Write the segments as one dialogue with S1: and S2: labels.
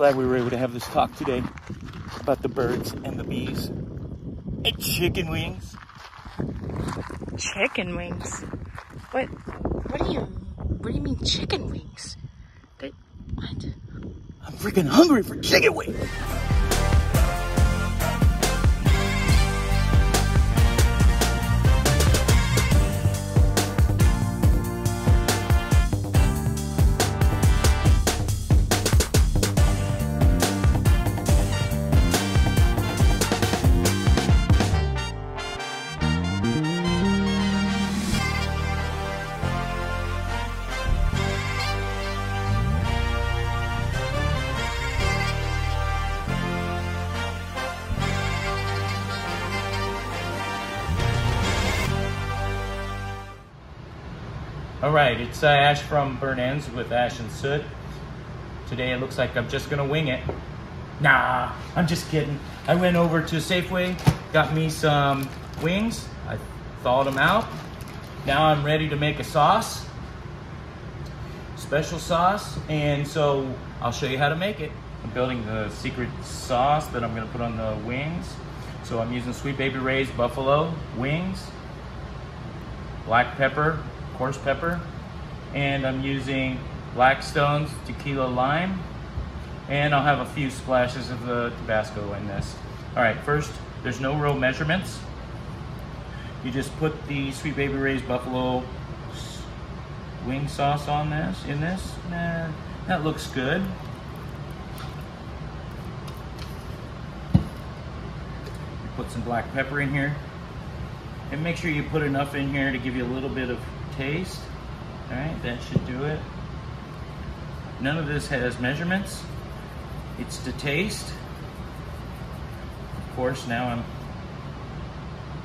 S1: glad we were able to have this talk today about the birds and the bees and chicken wings.
S2: Chicken wings? What do you mean chicken wings? What?
S1: I'm freaking hungry for chicken wings. All right, it's Ash from Burn Ends with Ash and Soot. Today it looks like I'm just gonna wing it. Nah, I'm just kidding. I went over to Safeway, got me some wings. I thawed them out. Now I'm ready to make a sauce, special sauce, and so I'll show you how to make it. I'm building the secret sauce that I'm gonna put on the wings. So I'm using Sweet Baby Ray's buffalo wings, black pepper, coarse pepper, and I'm using Blackstone's tequila lime, and I'll have a few splashes of the Tabasco in this. All right, first, there's no real measurements. You just put the Sweet Baby Ray's buffalo wing sauce on this, Nah, that looks good. You put some black pepper in here, and make sure you put enough in here to give you a little bit of taste. All right, that should do it. None of this has measurements. It's to taste. Of course, now I'm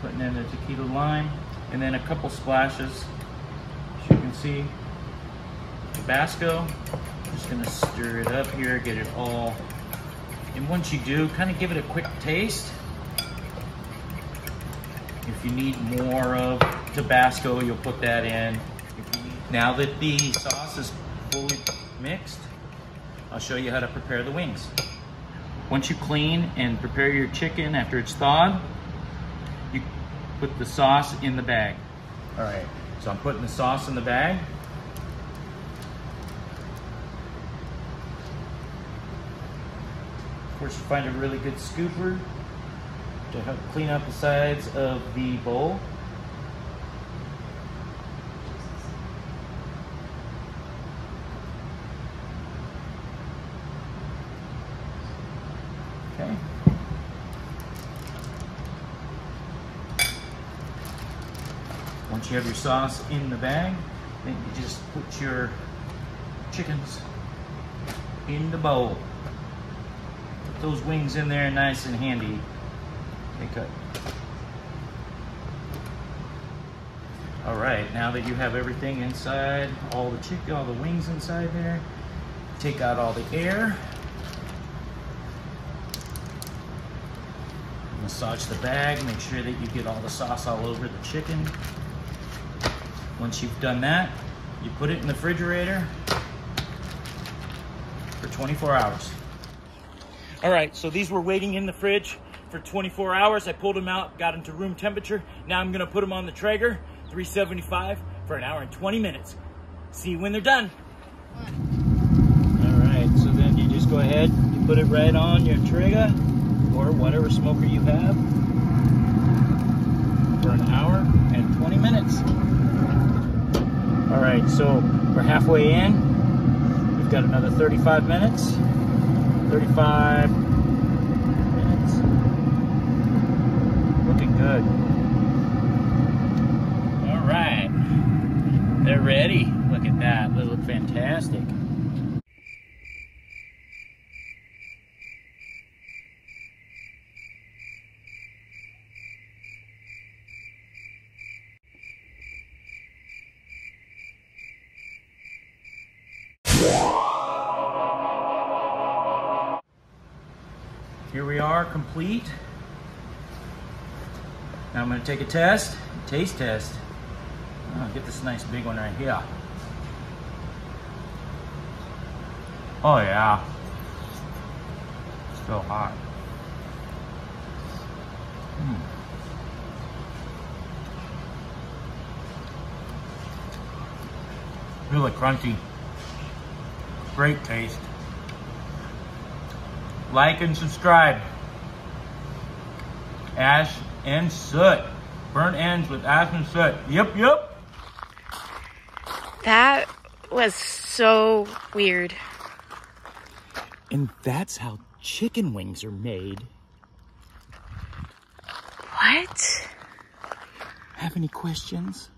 S1: putting in the tequila lime, and then a couple splashes, as you can see, Tabasco. Just gonna stir it up here, get it all. And once you do, kind of give it a quick taste. If you need more of Tabasco, you'll put that in. Now that the sauce is fully mixed, I'll show you how to prepare the wings. Once you clean and prepare your chicken after it's thawed, you put the sauce in the bag. All right, so I'm putting the sauce in the bag. Of course, you find a really good scooper to help clean up the sides of the bowl. Okay. Once you have your sauce in the bag, then you just put your chickens in the bowl. Put those wings in there nice and handy. Okay, cut. All right, now that you have everything inside, all the wings inside there, take out all the air. Massage the bag, make sure that you get all the sauce all over the chicken. Once you've done that, you put it in the refrigerator for 24 hours. All right, so these were waiting in the fridge for 24 hours. I pulled them out, got them to room temperature. Now I'm gonna put them on the Traeger, 375 for 1 hour and 20 minutes. See you when they're done. All right, so then you just go ahead, you put it right on your Traeger or whatever smoker you have for 1 hour and 20 minutes. All right, so we're halfway in. We've got another 35 minutes. 35 minutes. Looking good. All right, they're ready. Look at that, they look fantastic. Here we are, complete. Now I'm going to take a test, taste test. I'll get this nice big one right here. Oh yeah. So hot. Really crunchy. Great taste. Like and subscribe. Ash and soot. Burnt ends with ash and soot. Yep, yep.
S2: That was so weird.
S1: And that's how chicken wings are made.
S2: What?
S1: Have any questions?